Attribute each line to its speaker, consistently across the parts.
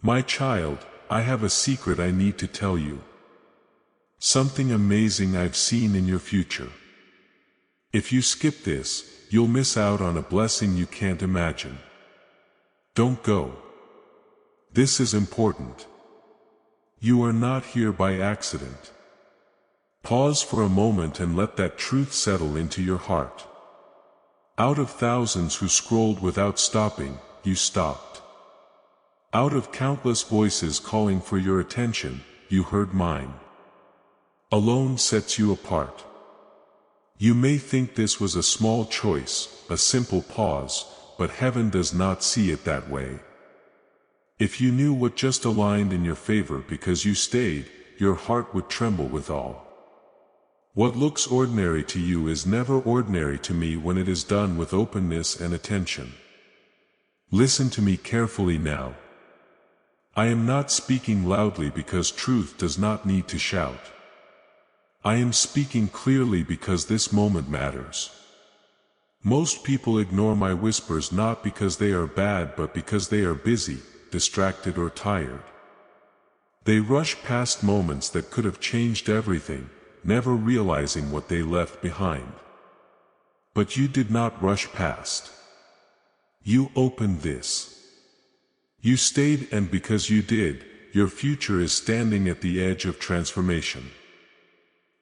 Speaker 1: My child, I have a secret I need to tell you. Something amazing I've seen in your future. If you skip this, you'll miss out on a blessing you can't imagine. Don't go. This is important. You are not here by accident. Pause for a moment and let that truth settle into your heart. Out of thousands who scrolled without stopping, you stopped. Out of countless voices calling for your attention, you heard mine. Alone sets you apart. You may think this was a small choice, a simple pause, but heaven does not see it that way. If you knew what just aligned in your favor because you stayed, your heart would tremble with awe. What looks ordinary to you is never ordinary to me when it is done with openness and attention. Listen to me carefully now. I am not speaking loudly because truth does not need to shout. I am speaking clearly because this moment matters. Most people ignore my whispers not because they are bad but because they are busy, distracted or tired. They rush past moments that could have changed everything, never realizing what they left behind. But you did not rush past. You opened this. You stayed, and because you did, your future is standing at the edge of transformation.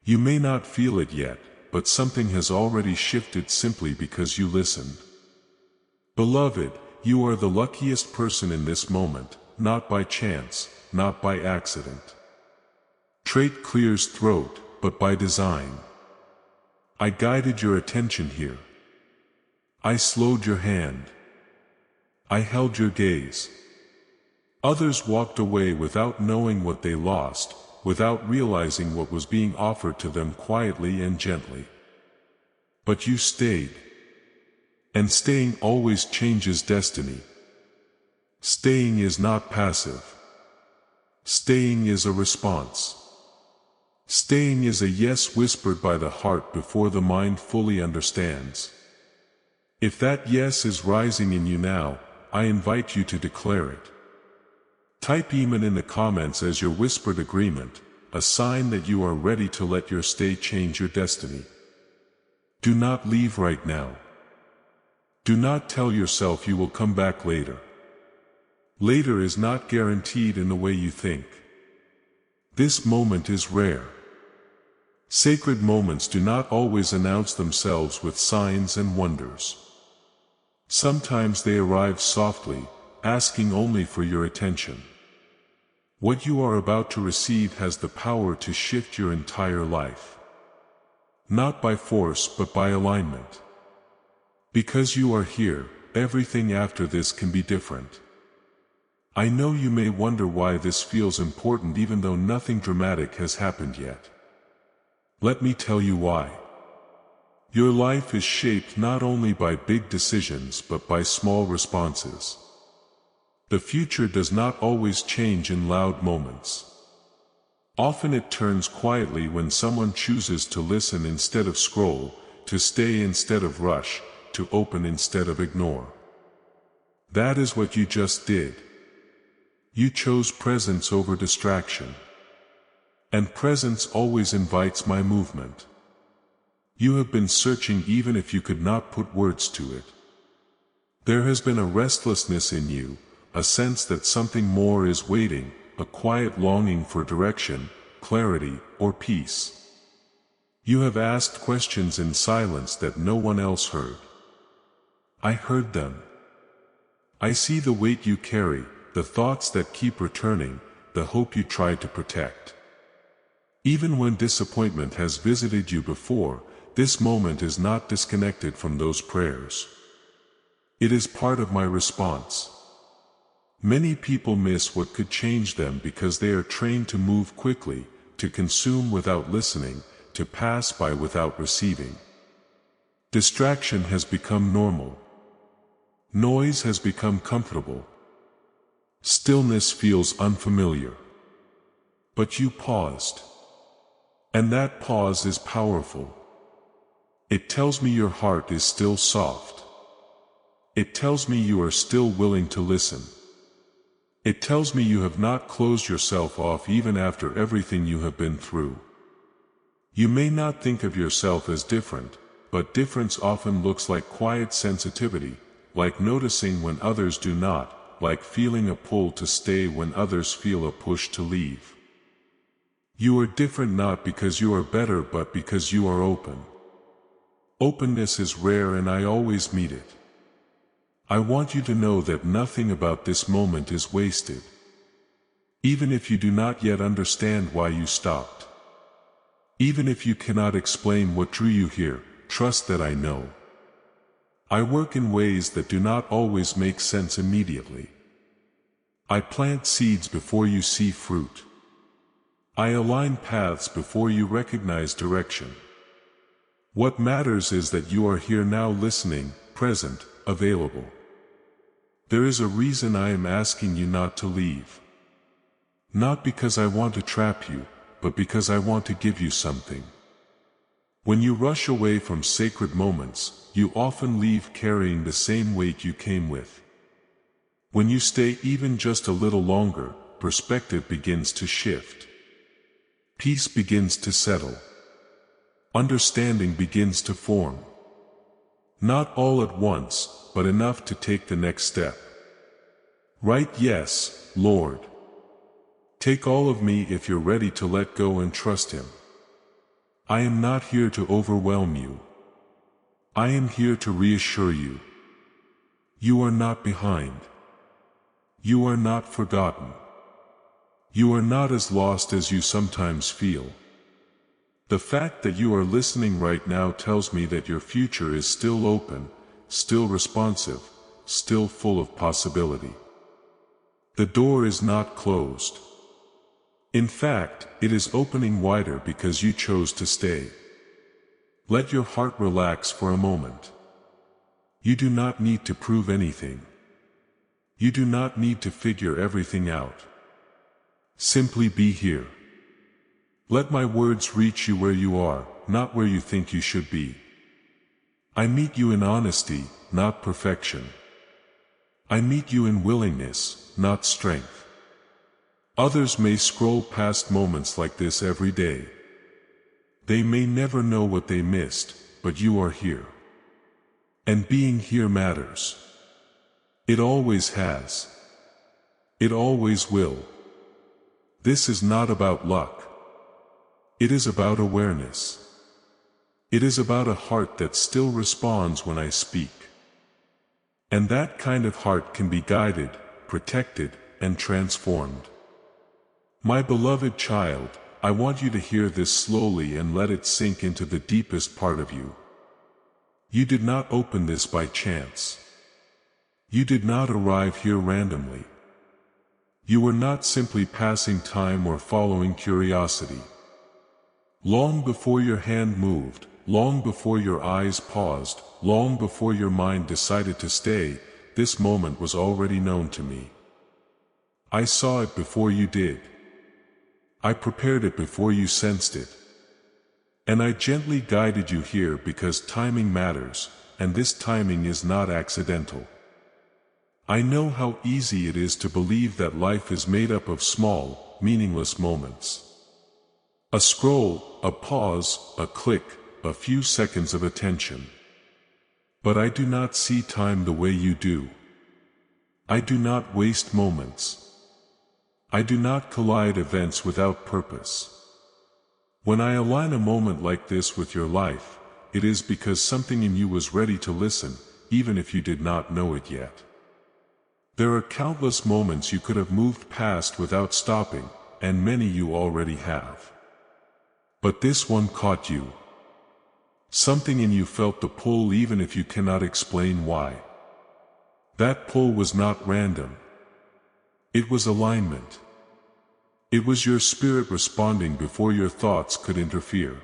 Speaker 1: You may not feel it yet, but something has already shifted simply because you listened. Beloved, you are the luckiest person in this moment, not by chance, not by accident. Trait clears throat, but by design. I guided your attention here. I slowed your hand. I held your gaze. Others walked away without knowing what they lost, without realizing what was being offered to them quietly and gently. But you stayed. And staying always changes destiny. Staying is not passive. Staying is a response. Staying is a yes whispered by the heart before the mind fully understands. If that yes is rising in you now, I invite you to declare it. Type "Amen" in the comments as your whispered agreement, a sign that you are ready to let your stay change your destiny. Do not leave right now. Do not tell yourself you will come back later. Later is not guaranteed in the way you think. This moment is rare. Sacred moments do not always announce themselves with signs and wonders. Sometimes they arrive softly, asking only for your attention. What you are about to receive has the power to shift your entire life. Not by force but by alignment. Because you are here, everything after this can be different. I know you may wonder why this feels important even though nothing dramatic has happened yet. Let me tell you why. Your life is shaped not only by big decisions but by small responses. The future does not always change in loud moments. Often it turns quietly when someone chooses to listen instead of scroll, to stay instead of rush, to open instead of ignore. That is what you just did. You chose presence over distraction. And presence always invites my movement. You have been searching even if you could not put words to it. There has been a restlessness in you, a sense that something more is waiting, a quiet longing for direction, clarity, or peace. You have asked questions in silence that no one else heard. I heard them. I see the weight you carry, the thoughts that keep returning, the hope you try to protect. Even when disappointment has visited you before, this moment is not disconnected from those prayers. It is part of my response. Many people miss what could change them because they are trained to move quickly, to consume without listening, to pass by without receiving. Distraction has become normal. Noise has become comfortable. Stillness feels unfamiliar. But you paused. And that pause is powerful. It tells me your heart is still soft. It tells me you are still willing to listen. It tells me you have not closed yourself off even after everything you have been through. You may not think of yourself as different, but difference often looks like quiet sensitivity, like noticing when others do not, like feeling a pull to stay when others feel a push to leave. You are different not because you are better but because you are open. Openness is rare and I always meet it. I want you to know that nothing about this moment is wasted. Even if you do not yet understand why you stopped. Even if you cannot explain what drew you here, trust that I know. I work in ways that do not always make sense immediately. I plant seeds before you see fruit. I align paths before you recognize direction. What matters is that you are here now listening, present, available. There is a reason I am asking you not to leave. Not because I want to trap you, but because I want to give you something. When you rush away from sacred moments, you often leave carrying the same weight you came with. When you stay even just a little longer, perspective begins to shift. Peace begins to settle. Understanding begins to form. Not all at once, but enough to take the next step. Right, yes, Lord. Take all of me if you're ready to let go and trust Him. I am not here to overwhelm you. I am here to reassure you. You are not behind. You are not forgotten. You are not as lost as you sometimes feel. The fact that you are listening right now tells me that your future is still open, still responsive, still full of possibility. The door is not closed. In fact, it is opening wider because you chose to stay. Let your heart relax for a moment. You do not need to prove anything. You do not need to figure everything out. Simply be here. Let my words reach you where you are, not where you think you should be. I meet you in honesty, not perfection. I meet you in willingness, not strength. Others may scroll past moments like this every day. They may never know what they missed, but you are here. And being here matters. It always has. It always will. This is not about luck. It is about awareness. It is about a heart that still responds when I speak. And that kind of heart can be guided, protected, and transformed. My beloved child, I want you to hear this slowly and let it sink into the deepest part of you. You did not open this by chance. You did not arrive here randomly. You were not simply passing time or following curiosity. Long before your hand moved, long before your eyes paused, long before your mind decided to stay, this moment was already known to me. I saw it before you did. I prepared it before you sensed it. And I gently guided you here because timing matters, and this timing is not accidental. I know how easy it is to believe that life is made up of small, meaningless moments. A scroll, a pause, a click, a few seconds of attention. But I do not see time the way you do. I do not waste moments. I do not collide events without purpose. When I align a moment like this with your life, it is because something in you was ready to listen, even if you did not know it yet. There are countless moments you could have moved past without stopping, and many you already have. But this one caught you. Something in you felt the pull even if you cannot explain why. That pull was not random. It was alignment. It was your spirit responding before your thoughts could interfere.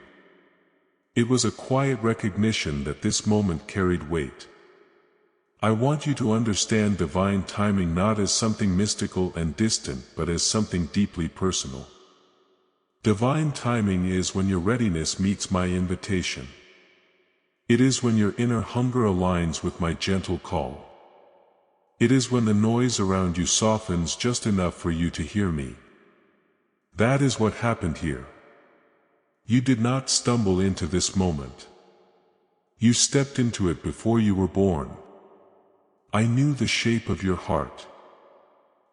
Speaker 1: It was a quiet recognition that this moment carried weight. I want you to understand divine timing not as something mystical and distant but as something deeply personal. Divine timing is when your readiness meets my invitation. It is when your inner hunger aligns with my gentle call. It is when the noise around you softens just enough for you to hear me. That is what happened here. You did not stumble into this moment. You stepped into it before you were born. I knew the shape of your heart.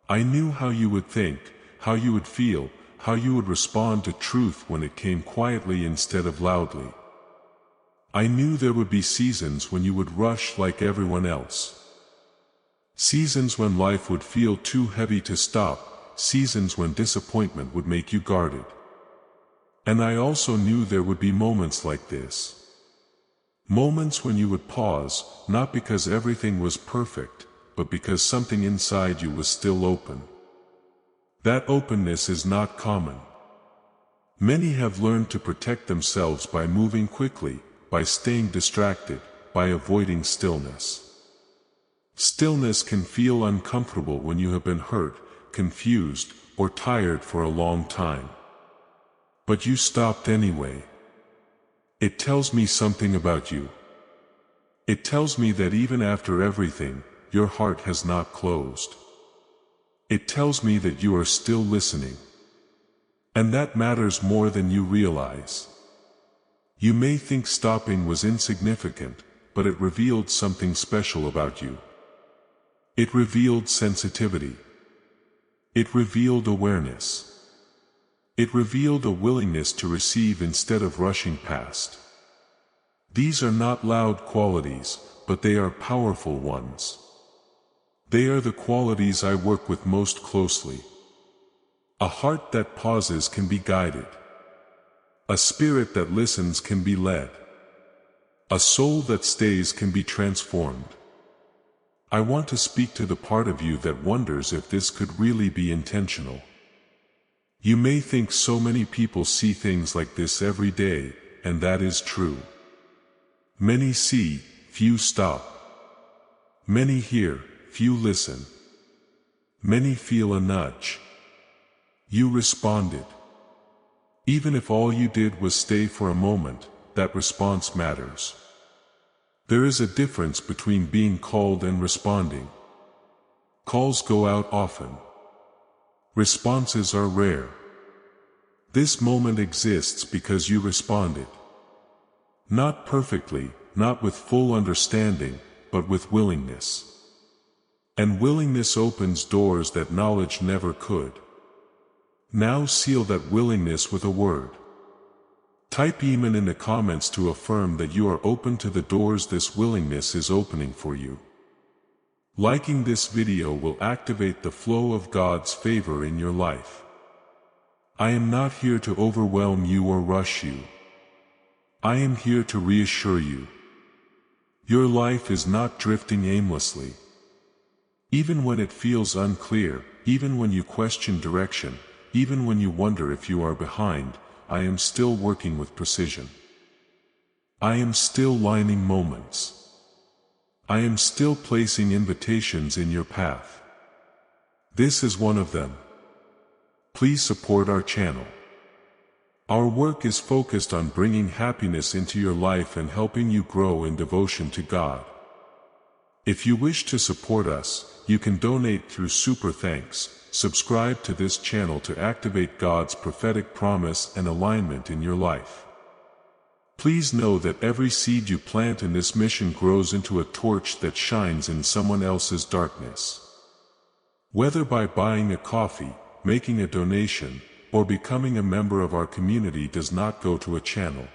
Speaker 1: I knew how you would think, how you would feel, how you would respond to truth when it came quietly instead of loudly. I knew there would be seasons when you would rush like everyone else. Seasons when life would feel too heavy to stop, seasons when disappointment would make you guarded. And I also knew there would be moments like this. Moments when you would pause, not because everything was perfect, but because something inside you was still open. That openness is not common. Many have learned to protect themselves by moving quickly, by staying distracted, by avoiding stillness. Stillness can feel uncomfortable when you have been hurt, confused, or tired for a long time. But you stopped anyway. It tells me something about you. It tells me that even after everything, your heart has not closed. It tells me that you are still listening. And that matters more than you realize. You may think stopping was insignificant, but it revealed something special about you. It revealed sensitivity. It revealed awareness. It revealed a willingness to receive instead of rushing past. These are not loud qualities, but they are powerful ones. They are the qualities I work with most closely. A heart that pauses can be guided. A spirit that listens can be led. A soul that stays can be transformed. I want to speak to the part of you that wonders if this could really be intentional. You may think so many people see things like this every day, and that is true. Many see, few stop. Many hear, few listen. Many feel a nudge. You responded. Even if all you did was stay for a moment, that response matters. There is a difference between being called and responding. Calls go out often. Responses are rare. This moment exists because you responded. Not perfectly, not with full understanding, but with willingness. And willingness opens doors that knowledge never could. Now seal that willingness with a word. Type "Amen" in the comments to affirm that you are open to the doors this willingness is opening for you. Liking this video will activate the flow of God's favor in your life. I am not here to overwhelm you or rush you. I am here to reassure you. Your life is not drifting aimlessly. Even when it feels unclear, even when you question direction, even when you wonder if you are behind, I am still working with precision. I am still lining moments. I am still placing invitations in your path. This is one of them. Please support our channel. Our work is focused on bringing happiness into your life and helping you grow in devotion to God. If you wish to support us, you can donate through Super Thanks. Subscribe to this channel to activate God's prophetic promise and alignment in your life. Please know that every seed you plant in this mission grows into a torch that shines in someone else's darkness. Whether by buying a coffee, making a donation, or becoming a member of our community does not go to a channel.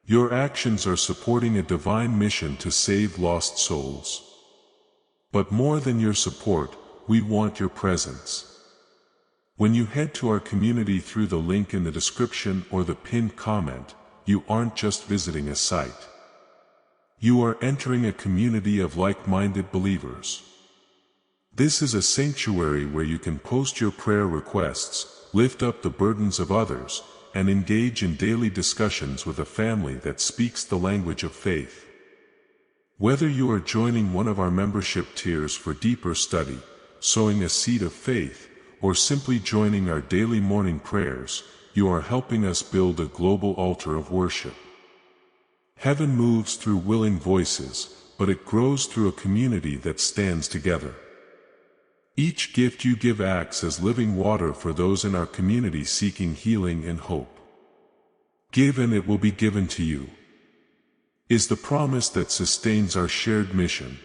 Speaker 1: Your actions are supporting a divine mission to save lost souls. But more than your support, we want your presence. When you head to our community through the link in the description or the pinned comment, you aren't just visiting a site. You are entering a community of like-minded believers. This is a sanctuary where you can post your prayer requests, lift up the burdens of others, and engage in daily discussions with a family that speaks the language of faith. Whether you are joining one of our membership tiers for deeper study, sowing a seed of faith, or simply joining our daily morning prayers, you are helping us build a global altar of worship. Heaven moves through willing voices, but it grows through a community that stands together. Each gift you give acts as living water for those in our community seeking healing and hope. Give and it will be given to you, is the promise that sustains our shared mission.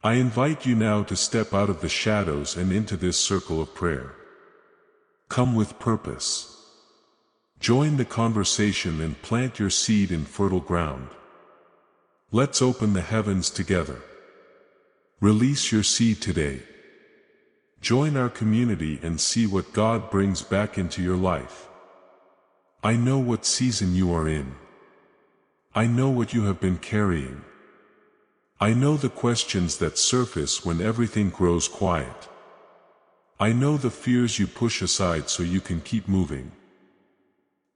Speaker 1: I invite you now to step out of the shadows and into this circle of prayer. Come with purpose. Join the conversation and plant your seed in fertile ground. Let's open the heavens together. Release your seed today. Join our community and see what God brings back into your life. I know what season you are in. I know what you have been carrying. I know the questions that surface when everything grows quiet. I know the fears you push aside so you can keep moving.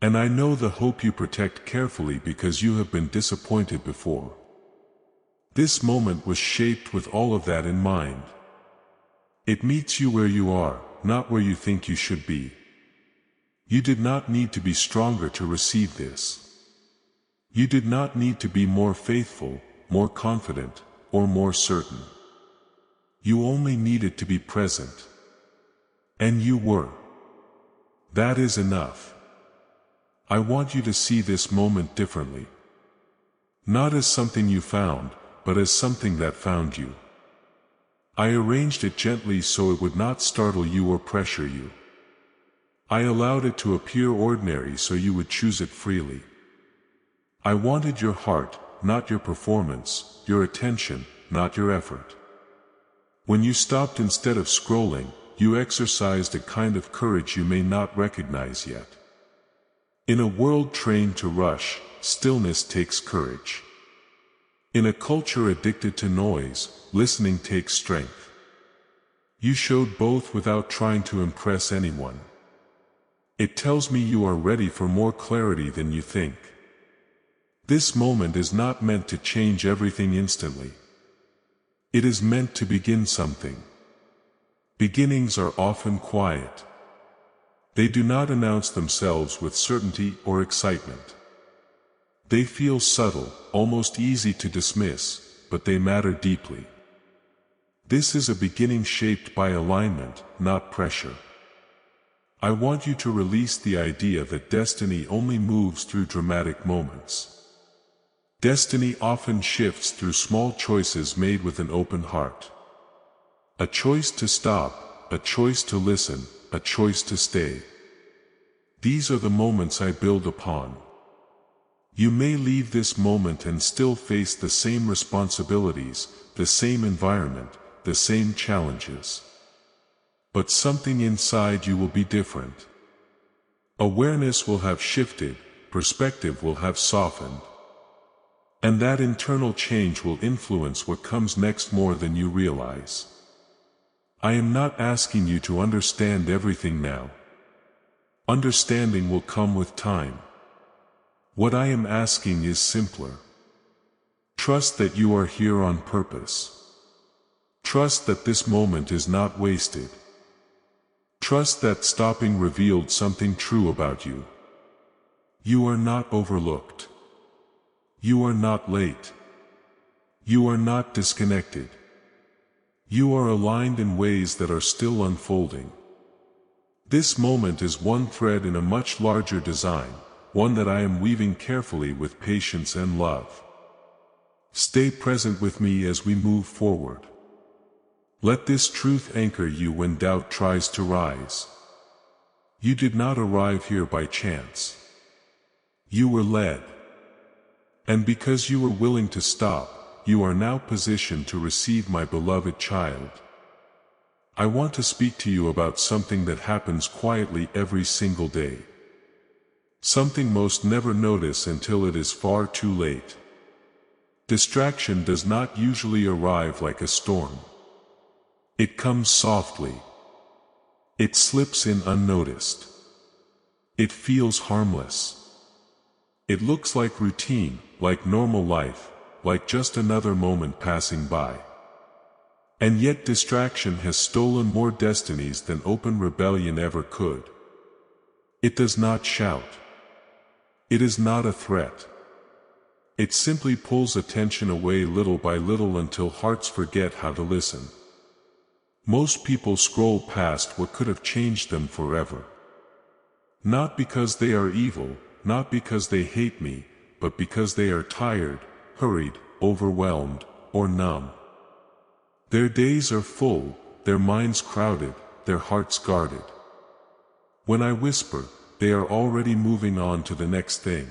Speaker 1: And I know the hope you protect carefully because you have been disappointed before. This moment was shaped with all of that in mind. It meets you where you are, not where you think you should be. You did not need to be stronger to receive this. You did not need to be more faithful, more confident, or more certain. You only needed to be present. And you were. That is enough. I want you to see this moment differently. Not as something you found, but as something that found you. I arranged it gently so it would not startle you or pressure you. I allowed it to appear ordinary so you would choose it freely. I wanted your heart, not your performance, your attention, not your effort. When you stopped instead of scrolling, you exercised a kind of courage you may not recognize yet. In a world trained to rush, stillness takes courage. In a culture addicted to noise, listening takes strength. You showed both without trying to impress anyone. It tells me you are ready for more clarity than you think. This moment is not meant to change everything instantly. It is meant to begin something. Beginnings are often quiet. They do not announce themselves with certainty or excitement. They feel subtle, almost easy to dismiss, but they matter deeply. This is a beginning shaped by alignment, not pressure. I want you to release the idea that destiny only moves through dramatic moments. Destiny often shifts through small choices made with an open heart. A choice to stop, a choice to listen, a choice to stay. These are the moments I build upon. You may leave this moment and still face the same responsibilities, the same environment, the same challenges. But something inside you will be different. Awareness will have shifted, perspective will have softened. And that internal change will influence what comes next more than you realize. I am not asking you to understand everything now. Understanding will come with time. What I am asking is simpler. Trust that you are here on purpose. Trust that this moment is not wasted. Trust that stopping revealed something true about you. You are not overlooked. You are not late. You are not disconnected. You are aligned in ways that are still unfolding. This moment is one thread in a much larger design, one that I am weaving carefully with patience and love. Stay present with me as we move forward. Let this truth anchor you when doubt tries to rise. You did not arrive here by chance. You were led. And because you were willing to stop, you are now positioned to receive my beloved child. I want to speak to you about something that happens quietly every single day. Something most never notice until it is far too late. Distraction does not usually arrive like a storm. It comes softly. It slips in unnoticed. It feels harmless. It looks like routine, like normal life, like just another moment passing by. And yet distraction has stolen more destinies than open rebellion ever could. It does not shout. It is not a threat. It simply pulls attention away little by little until hearts forget how to listen. Most people scroll past what could have changed them forever. Not because they are evil, not because they hate me, but because they are tired, hurried, overwhelmed, or numb. Their days are full, their minds crowded, their hearts guarded. When I whisper, they are already moving on to the next thing.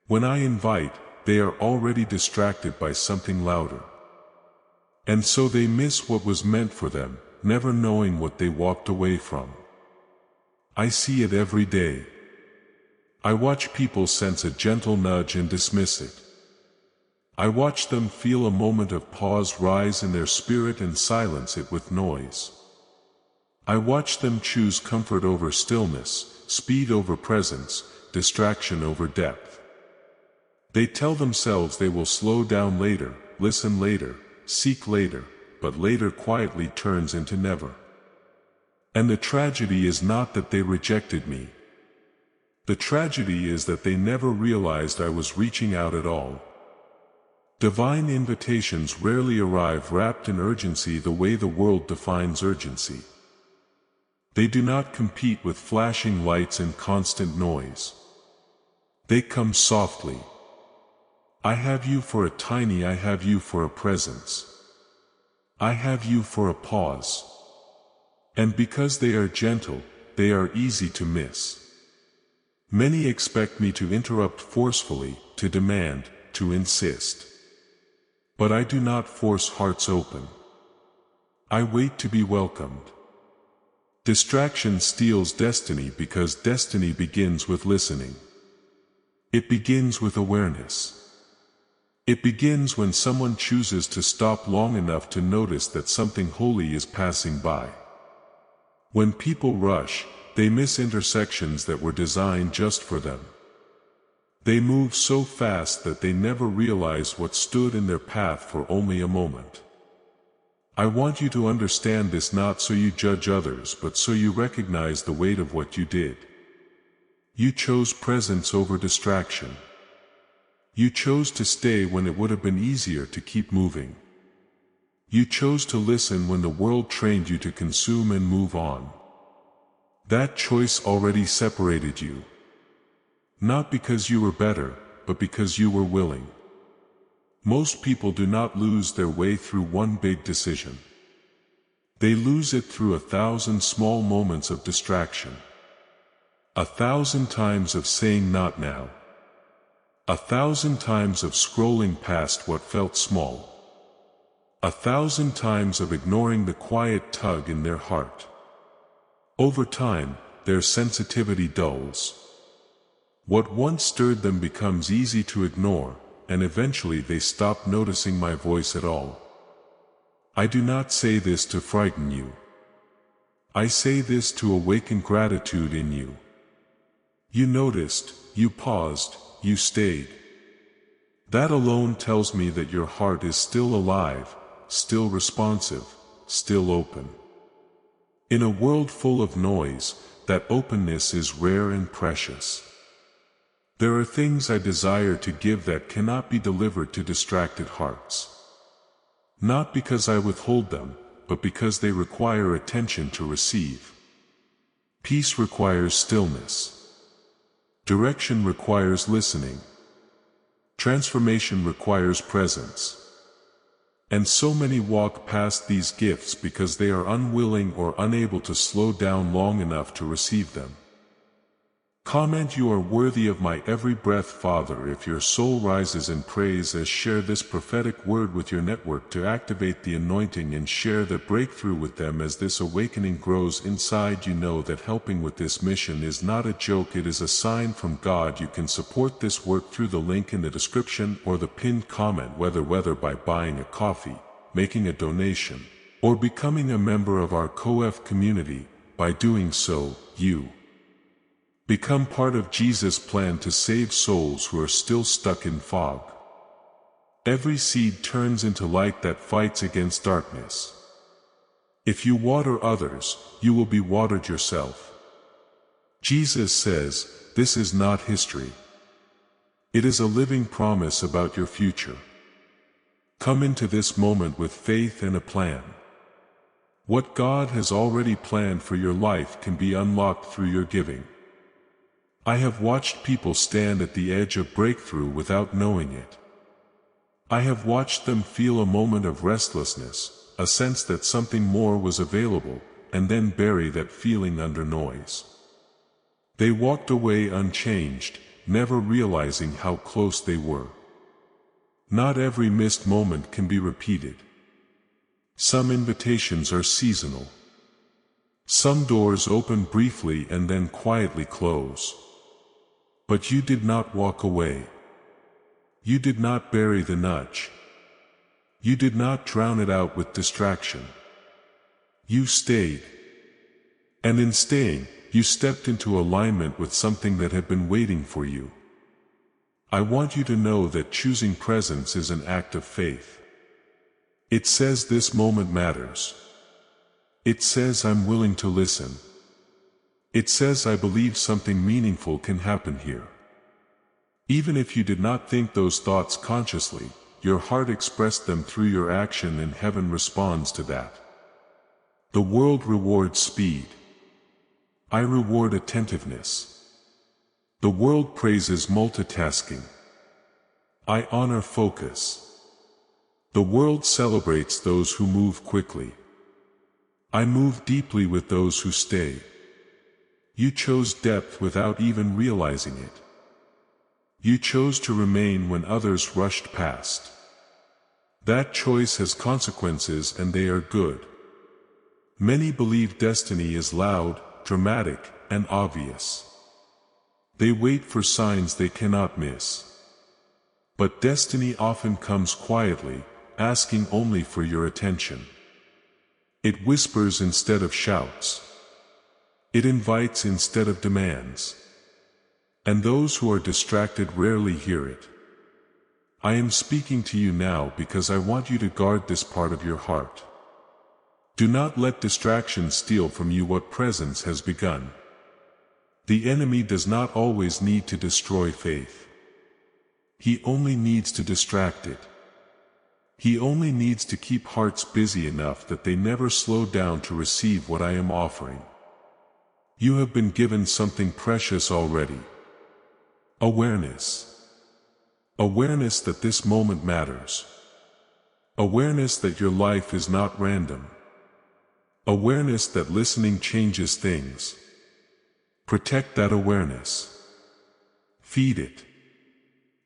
Speaker 1: When I invite, they are already distracted by something louder. And so they miss what was meant for them, never knowing what they walked away from. I see it every day. I watch people sense a gentle nudge and dismiss it. I watch them feel a moment of pause rise in their spirit and silence it with noise. I watch them choose comfort over stillness, speed over presence, distraction over depth. They tell themselves they will slow down later, listen later, seek later, but later quietly turns into never. And the tragedy is not that they rejected me. The tragedy is that they never realized I was reaching out at all. Divine invitations rarely arrive wrapped in urgency the way the world defines urgency. They do not compete with flashing lights and constant noise. They come softly. I have you for a tiny, I have you for a presence. I have you for a pause. And because they are gentle, they are easy to miss. Many expect me to interrupt forcefully, to demand, to insist. But I do not force hearts open. I wait to be welcomed. Distraction steals destiny because destiny begins with listening. It begins with awareness. It begins when someone chooses to stop long enough to notice that something holy is passing by. When people rush, they miss intersections that were designed just for them. They move so fast that they never realize what stood in their path for only a moment. I want you to understand this not so you judge others but so you recognize the weight of what you did. You chose presence over distraction. You chose to stay when it would have been easier to keep moving. You chose to listen when the world trained you to consume and move on. That choice already separated you. Not because you were better, but because you were willing. Most people do not lose their way through one big decision. They lose it through 1,000 small moments of distraction. 1,000 times of saying not now. 1,000 times of scrolling past what felt small. 1,000 times of ignoring the quiet tug in their heart. Over time, their sensitivity dulls. What once stirred them becomes easy to ignore, and eventually they stop noticing my voice at all. I do not say this to frighten you. I say this to awaken gratitude in you. You noticed, you paused, you stayed. That alone tells me that your heart is still alive, still responsive, still open. In a world full of noise, that openness is rare and precious. There are things I desire to give that cannot be delivered to distracted hearts. Not because I withhold them, but because they require attention to receive. Peace requires stillness. Direction requires listening. Transformation requires presence. And so many walk past these gifts because they are unwilling or unable to slow down long enough to receive them. Comment: you are worthy of my every breath, Father. If your soul rises in praise, as share this prophetic word with your network to activate the anointing and share the breakthrough with them. As this awakening grows inside you, know that helping with this mission is not a joke, it is a sign from God. You can support this work through the link in the description or the pinned comment, whether by buying a coffee, making a donation, or becoming a member of our COF community. By doing so, you become part of Jesus' plan to save souls who are still stuck in fog. Every seed turns into light that fights against darkness. If you water others, you will be watered yourself. Jesus says, this is not history. It is a living promise about your future. Come into this moment with faith and a plan. What God has already planned for your life can be unlocked through your giving. I have watched people stand at the edge of breakthrough without knowing it. I have watched them feel a moment of restlessness, a sense that something more was available, and then bury that feeling under noise. They walked away unchanged, never realizing how close they were. Not every missed moment can be repeated. Some invitations are seasonal. Some doors open briefly and then quietly close. But you did not walk away. You did not bury the nudge. You did not drown it out with distraction. You stayed. And in staying, you stepped into alignment with something that had been waiting for you. I want you to know that choosing presence is an act of faith. It says this moment matters. It says I'm willing to listen. It says I believe something meaningful can happen here. Even if you did not think those thoughts consciously, your heart expressed them through your action and heaven responds to that. The world rewards speed. I reward attentiveness. The world praises multitasking. I honor focus. The world celebrates those who move quickly. I move deeply with those who stay. You chose depth without even realizing it. You chose to remain when others rushed past. That choice has consequences and they are good. Many believe destiny is loud, dramatic, and obvious. They wait for signs they cannot miss. But destiny often comes quietly, asking only for your attention. It whispers instead of shouts. It invites instead of demands. And those who are distracted rarely hear it. I am speaking to you now because I want you to guard this part of your heart. Do not let distraction steal from you what presence has begun. The enemy does not always need to destroy faith. He only needs to distract it. He only needs to keep hearts busy enough that they never slow down to receive what I am offering. You have been given something precious already. Awareness. Awareness that this moment matters. Awareness that your life is not random. Awareness that listening changes things. Protect that awareness. Feed it.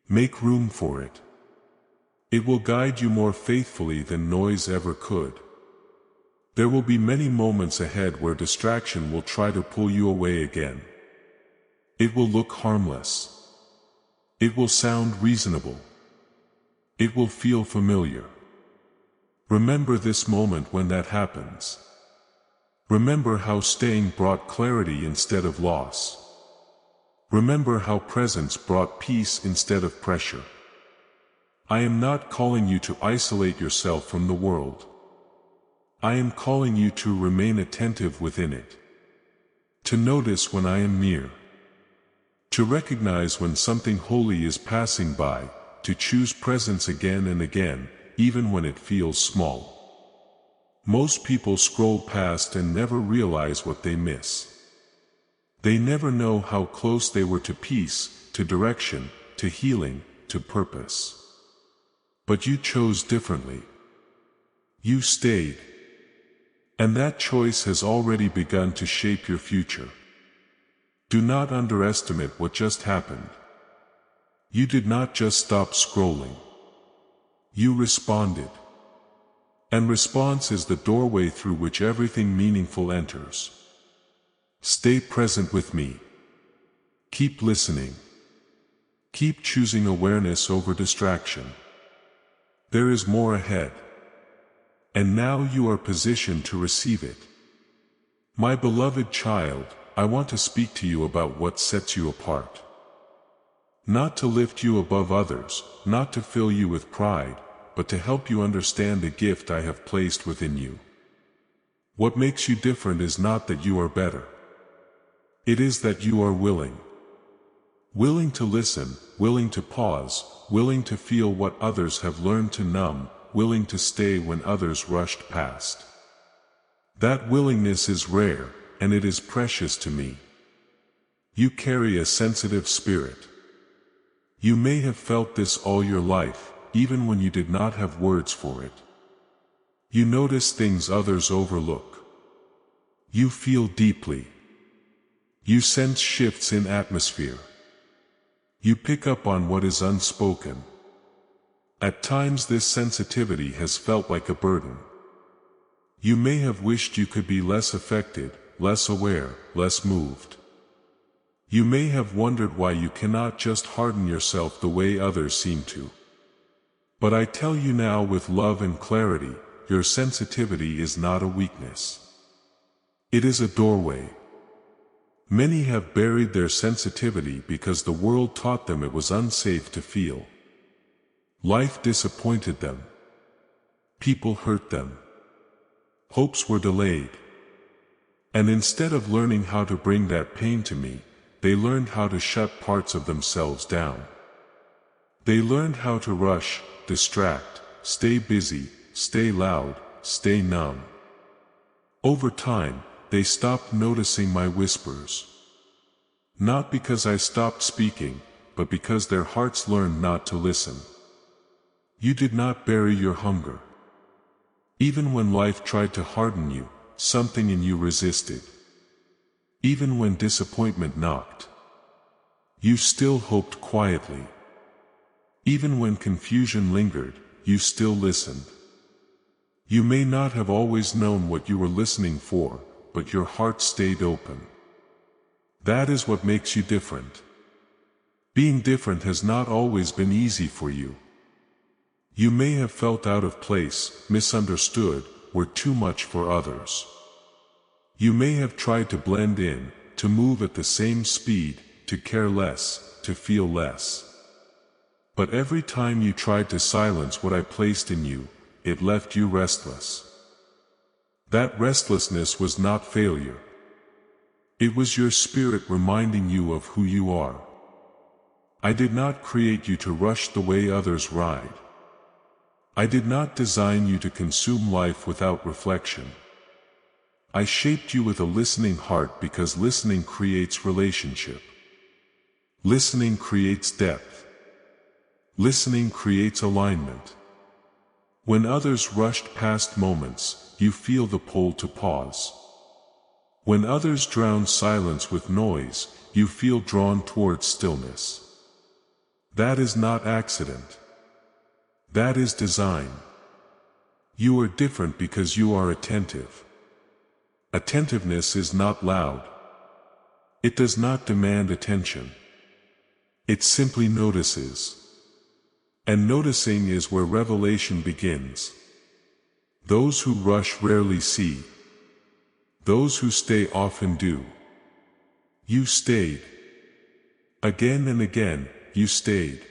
Speaker 1: Make room for it. It will guide you more faithfully than noise ever could. There will be many moments ahead where distraction will try to pull you away again. It will look harmless. It will sound reasonable. It will feel familiar. Remember this moment when that happens. Remember how staying brought clarity instead of loss. Remember how presence brought peace instead of pressure. I am not calling you to isolate yourself from the world. I am calling you to remain attentive within it. To notice when I am near. To recognize when something holy is passing by, to choose presence again and again, even when it feels small. Most people scroll past and never realize what they miss. They never know how close they were to peace, to direction, to healing, to purpose. But you chose differently. You stayed. And that choice has already begun to shape your future. Do not underestimate what just happened. You did not just stop scrolling. You responded. And response is the doorway through which everything meaningful enters. Stay present with me. Keep listening. Keep choosing awareness over distraction. There is more ahead. And now you are positioned to receive it. My beloved child, I want to speak to you about what sets you apart. Not to lift you above others, not to fill you with pride, but to help you understand the gift I have placed within you. What makes you different is not that you are better. It is that you are willing. Willing to listen, willing to pause, willing to feel what others have learned to numb, willing to stay when others rushed past. That willingness is rare, and it is precious to me. You carry a sensitive spirit. You may have felt this all your life, even when you did not have words for it. You notice things others overlook. You feel deeply. You sense shifts in atmosphere. You pick up on what is unspoken. At times this sensitivity has felt like a burden. You may have wished you could be less affected, less aware, less moved. You may have wondered why you cannot just harden yourself the way others seem to. But I tell you now with love and clarity, your sensitivity is not a weakness. It is a doorway. Many have buried their sensitivity because the world taught them it was unsafe to feel. Life disappointed them. People hurt them. Hopes were delayed. And instead of learning how to bring that pain to me, they learned how to shut parts of themselves down. They learned how to rush, distract, stay busy, stay loud, stay numb. Over time, they stopped noticing my whispers. Not because I stopped speaking, but because their hearts learned not to listen. You did not bury your hunger. Even when life tried to harden you, something in you resisted. Even when disappointment knocked, you still hoped quietly. Even when confusion lingered, you still listened. You may not have always known what you were listening for, but your heart stayed open. That is what makes you different. Being different has not always been easy for you. You may have felt out of place, misunderstood, or too much for others. You may have tried to blend in, to move at the same speed, to care less, to feel less. But every time you tried to silence what I placed in you, it left you restless. That restlessness was not failure. It was your spirit reminding you of who you are. I did not create you to rush the way others ride. I did not design you to consume life without reflection. I shaped you with a listening heart because listening creates relationship. Listening creates depth. Listening creates alignment. When others rushed past moments, you feel the pull to pause. When others drown silence with noise, you feel drawn towards stillness. That is not accident. That is design. You are different because you are attentive. Attentiveness is not loud. It does not demand attention. It simply notices. And noticing is where revelation begins. Those who rush rarely see. Those who stay often do. You stayed. Again and again, you stayed.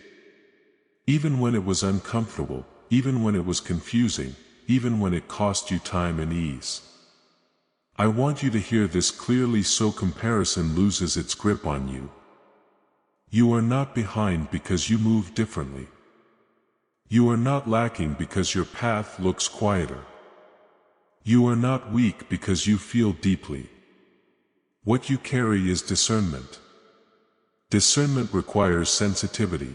Speaker 1: Even when it was uncomfortable, even when it was confusing, even when it cost you time and ease. I want you to hear this clearly so comparison loses its grip on you. You are not behind because you move differently. You are not lacking because your path looks quieter. You are not weak because you feel deeply. What you carry is discernment. Discernment requires sensitivity.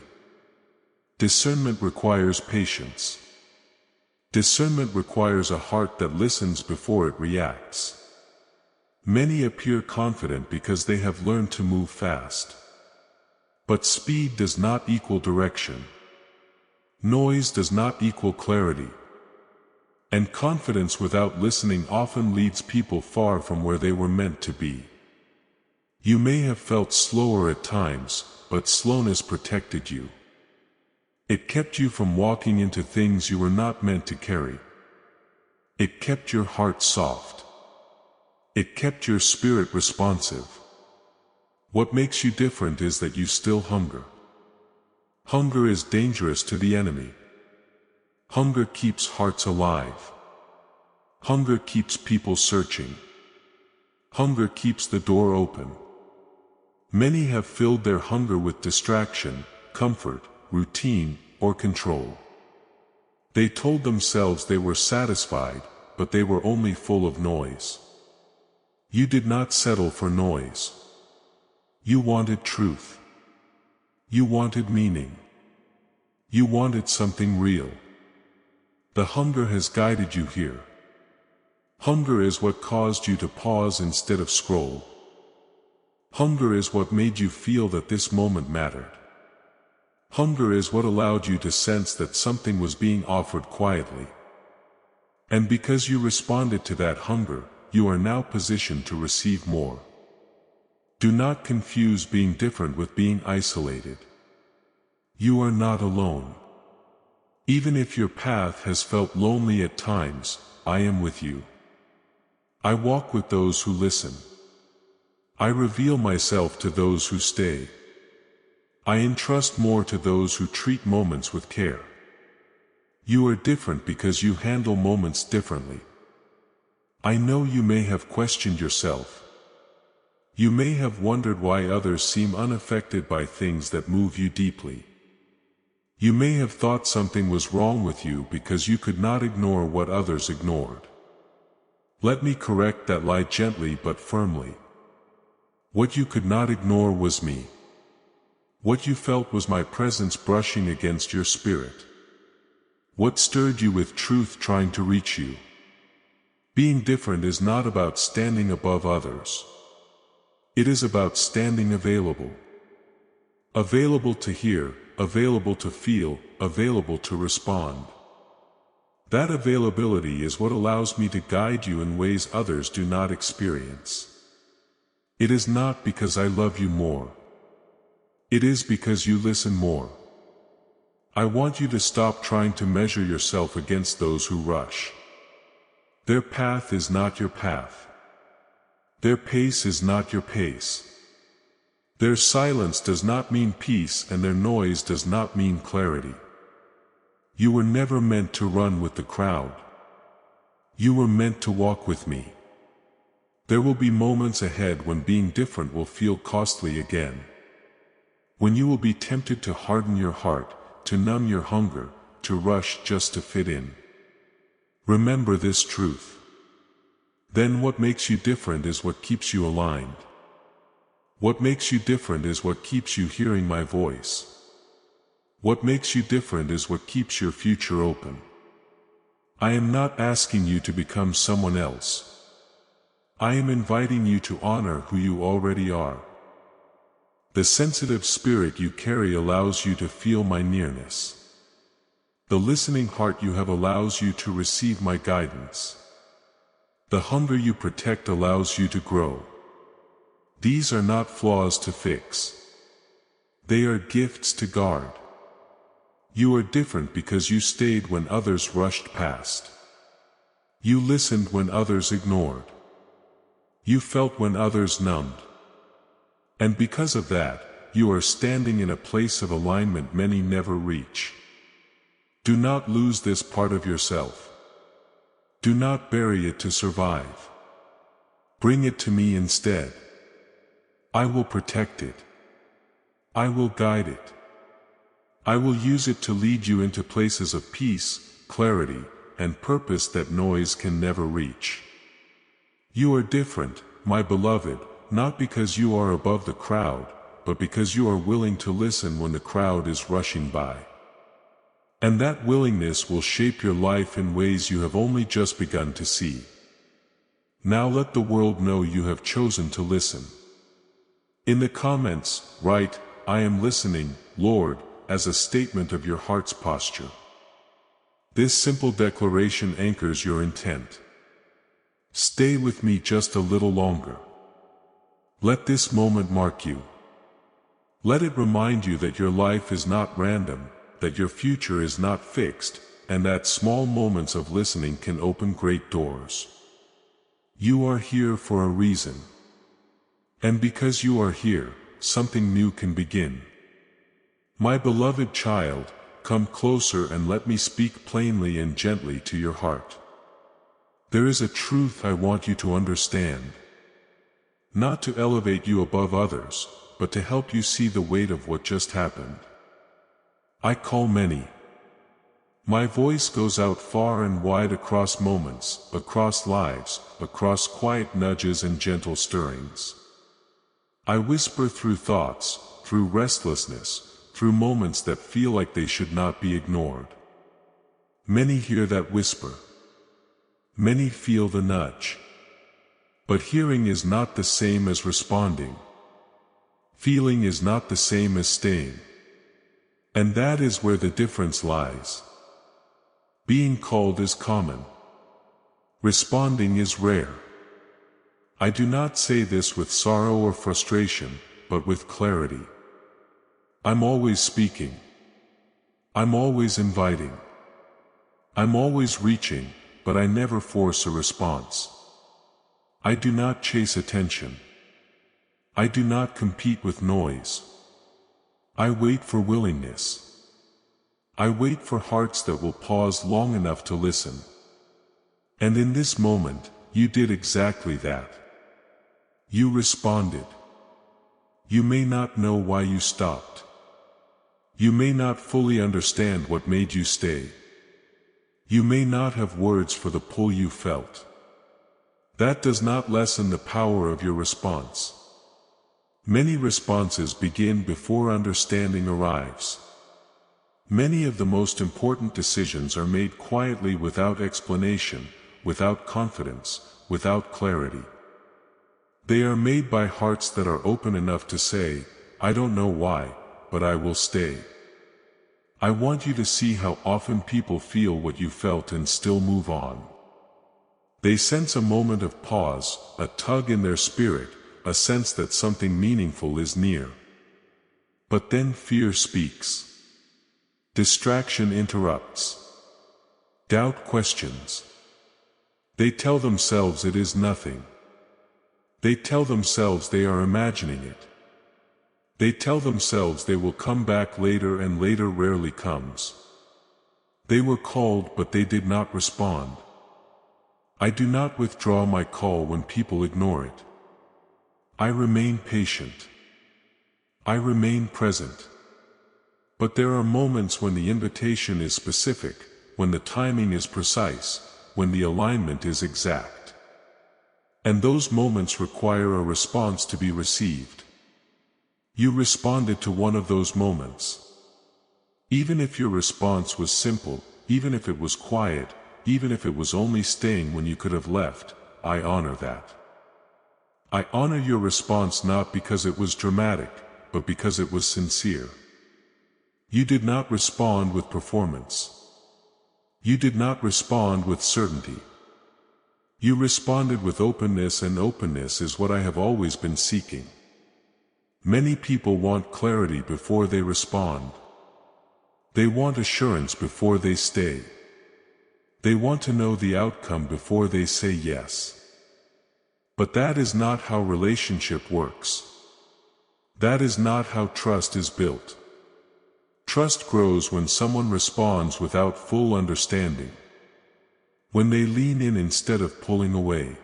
Speaker 1: Discernment requires patience. Discernment requires a heart that listens before it reacts. Many appear confident because they have learned to move fast. But speed does not equal direction. Noise does not equal clarity. And confidence without listening often leads people far from where they were meant to be. You may have felt slower at times, but slowness protected you. It kept you from walking into things you were not meant to carry. It kept your heart soft. It kept your spirit responsive. What makes you different is that you still hunger. Hunger is dangerous to the enemy. Hunger keeps hearts alive. Hunger keeps people searching. Hunger keeps the door open. Many have filled their hunger with distraction, comfort, routine, or control. They told themselves they were satisfied, but they were only full of noise. You did not settle for noise. You wanted truth. You wanted meaning. You wanted something real. The hunger has guided you here. Hunger is what caused you to pause instead of scroll. Hunger is what made you feel that this moment mattered. Hunger is what allowed you to sense that something was being offered quietly. And because you responded to that hunger, you are now positioned to receive more. Do not confuse being different with being isolated. You are not alone. Even if your path has felt lonely at times, I am with you. I walk with those who listen. I reveal myself to those who stay. I entrust more to those who treat moments with care. You are different because you handle moments differently. I know you may have questioned yourself. You may have wondered why others seem unaffected by things that move you deeply. You may have thought something was wrong with you because you could not ignore what others ignored. Let me correct that lie gently but firmly. What you could not ignore was me. What you felt was my presence brushing against your spirit. What stirred you with truth trying to reach you. Being different is not about standing above others. It is about standing available. Available to hear, available to feel, available to respond. That availability is what allows me to guide you in ways others do not experience. It is not because I love you more. It is because you listen more. I want you to stop trying to measure yourself against those who rush. Their path is not your path. Their pace is not your pace. Their silence does not mean peace, and their noise does not mean clarity. You were never meant to run with the crowd. You were meant to walk with me. There will be moments ahead when being different will feel costly again. When you will be tempted to harden your heart, to numb your hunger, to rush just to fit in. Remember this truth. Then what makes you different is what keeps you aligned. What makes you different is what keeps you hearing my voice. What makes you different is what keeps your future open. I am not asking you to become someone else. I am inviting you to honor who you already are. The sensitive spirit you carry allows you to feel my nearness. The listening heart you have allows you to receive my guidance. The hunger you protect allows you to grow. These are not flaws to fix. They are gifts to guard. You are different because you stayed when others rushed past. You listened when others ignored. You felt when others numbed. And because of that, you are standing in a place of alignment many never reach. Do not lose this part of yourself. Do not bury it to survive. Bring it to me instead. I will protect it. I will guide it. I will use it to lead you into places of peace, clarity, and purpose that noise can never reach. You are different, my beloved, not because you are above the crowd, but because you are willing to listen when the crowd is rushing by. And that willingness will shape your life in ways you have only just begun to see. Now let the world know you have chosen to listen. In the comments, write, "I am listening, Lord," as a statement of your heart's posture. This simple declaration anchors your intent. Stay with me just a little longer. Let this moment mark you. Let it remind you that your life is not random, that your future is not fixed, and that small moments of listening can open great doors. You are here for a reason. And because you are here, something new can begin. My beloved child, come closer and let me speak plainly and gently to your heart. There is a truth I want you to understand. Not to elevate you above others, but to help you see the weight of what just happened. I call many. My voice goes out far and wide across moments, across lives, across quiet nudges and gentle stirrings. I whisper through thoughts, through restlessness, through moments that feel like they should not be ignored. Many hear that whisper. Many feel the nudge. But hearing is not the same as responding. Feeling is not the same as staying. And that is where the difference lies. Being called is common. Responding is rare. I do not say this with sorrow or frustration, but with clarity. I'm always speaking. I'm always inviting. I'm always reaching, but I never force a response. I do not chase attention. I do not compete with noise. I wait for willingness. I wait for hearts that will pause long enough to listen. And in this moment, you did exactly that. You responded. You may not know why you stopped. You may not fully understand what made you stay. You may not have words for the pull you felt. That does not lessen the power of your response. Many responses begin before understanding arrives. Many of the most important decisions are made quietly without explanation, without confidence, without clarity. They are made by hearts that are open enough to say, I don't know why, but I will stay. I want you to see how often people feel what you felt and still move on. They sense a moment of pause, a tug in their spirit, a sense that something meaningful is near. But then fear speaks. Distraction interrupts. Doubt questions. They tell themselves it is nothing. They tell themselves they are imagining it. They tell themselves they will come back later, and later rarely comes. They were called, but they did not respond. I do not withdraw my call when people ignore it. I remain patient. I remain present. But there are moments when the invitation is specific, when the timing is precise, when the alignment is exact. And those moments require a response to be received. You responded to one of those moments. Even if your response was simple, even if it was quiet, even if it was only staying when you could have left, I honor that. I honor your response not because it was dramatic, but because it was sincere. You did not respond with performance. You did not respond with certainty. You responded with openness, and openness is what I have always been seeking. Many people want clarity before they respond. They want assurance before they stay. They want to know the outcome before they say yes. But that is not how relationship works. That is not how trust is built. Trust grows when someone responds without full understanding. When they lean in instead of pulling away.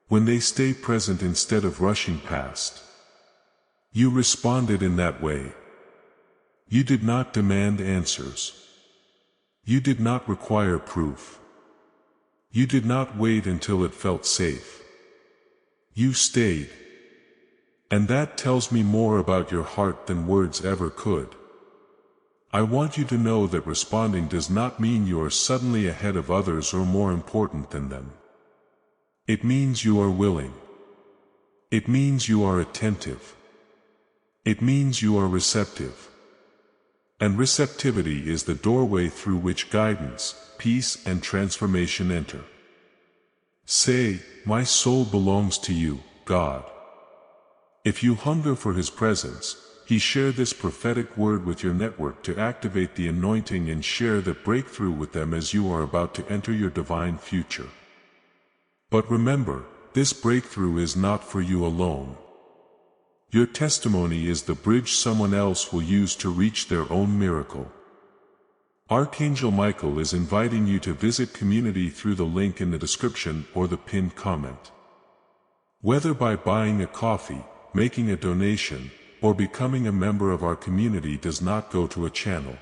Speaker 1: When they stay present instead of rushing past. You responded in that way. You did not demand answers. You did not require proof. You did not wait until it felt safe. You stayed. And that tells me more about your heart than words ever could. I want you to know that responding does not mean you are suddenly ahead of others or more important than them. It means you are willing. It means you are attentive. It means you are receptive. And receptivity is the doorway through which guidance, peace, and transformation enter. Say, my soul belongs to you, God. If you hunger for His presence, share this prophetic word with your network to activate the anointing and share the breakthrough with them as you are about to enter your divine future. But remember, this breakthrough is not for you alone. Your testimony is the bridge someone else will use to reach their own miracle. Archangel Michael is inviting you to visit community through the link in the description or the pinned comment. Whether by buying a coffee, making a donation, or becoming a member of our community does not go to a channel.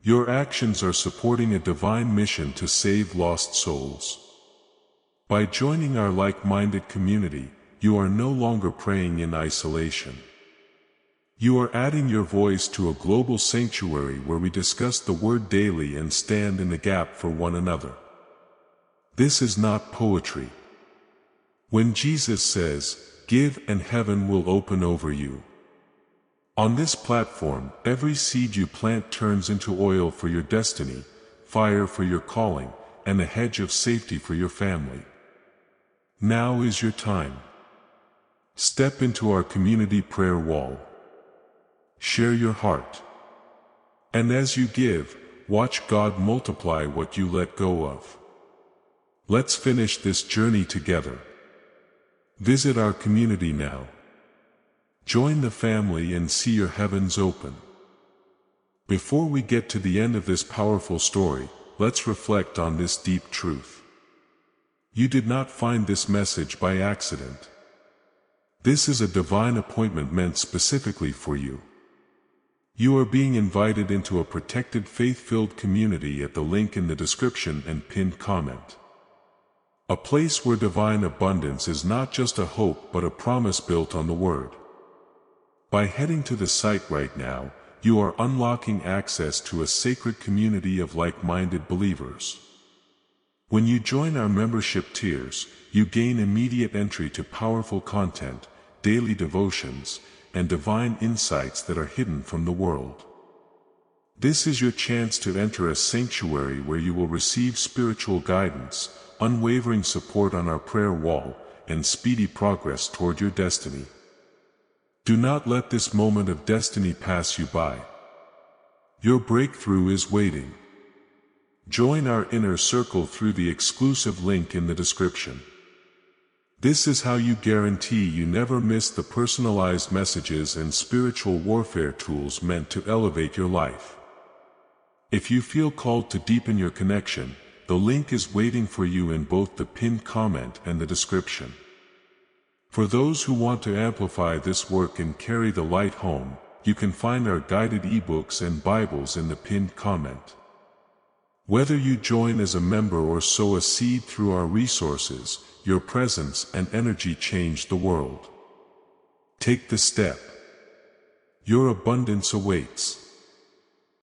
Speaker 1: Your actions are supporting a divine mission to save lost souls. By joining our like-minded community, you are no longer praying in isolation. You are adding your voice to a global sanctuary where we discuss the Word daily and stand in the gap for one another. This is not poetry. When Jesus says, "Give and heaven will open over you." On this platform, every seed you plant turns into oil for your destiny, fire for your calling, and a hedge of safety for your family. Now is your time. Step into our community prayer wall. Share your heart. And as you give, watch God multiply what you let go of. Let's finish this journey together. Visit our community now. Join the family and see your heavens open. Before we get to the end of this powerful story, let's reflect on this deep truth. You did not find this message by accident. This is a divine appointment meant specifically for you. You are being invited into a protected faith-filled community at the link in the description and pinned comment. A place where divine abundance is not just a hope but a promise built on the Word. By heading to the site right now, you are unlocking access to a sacred community of like-minded believers. When you join our membership tiers, you gain immediate entry to powerful content, daily devotions, and divine insights that are hidden from the world. This is your chance to enter a sanctuary where you will receive spiritual guidance, unwavering support on our prayer wall, and speedy progress toward your destiny. Do not let this moment of destiny pass you by. Your breakthrough is waiting. Join our inner circle through the exclusive link in the description. This is how you guarantee you never miss the personalized messages and spiritual warfare tools meant to elevate your life. If you feel called to deepen your connection, the link is waiting for you in both the pinned comment and the description. For those who want to amplify this work and carry the light home, you can find our guided ebooks and Bibles in the pinned comment. Whether you join as a member or sow a seed through our resources, your presence and energy change the world. Take the step. Your abundance awaits.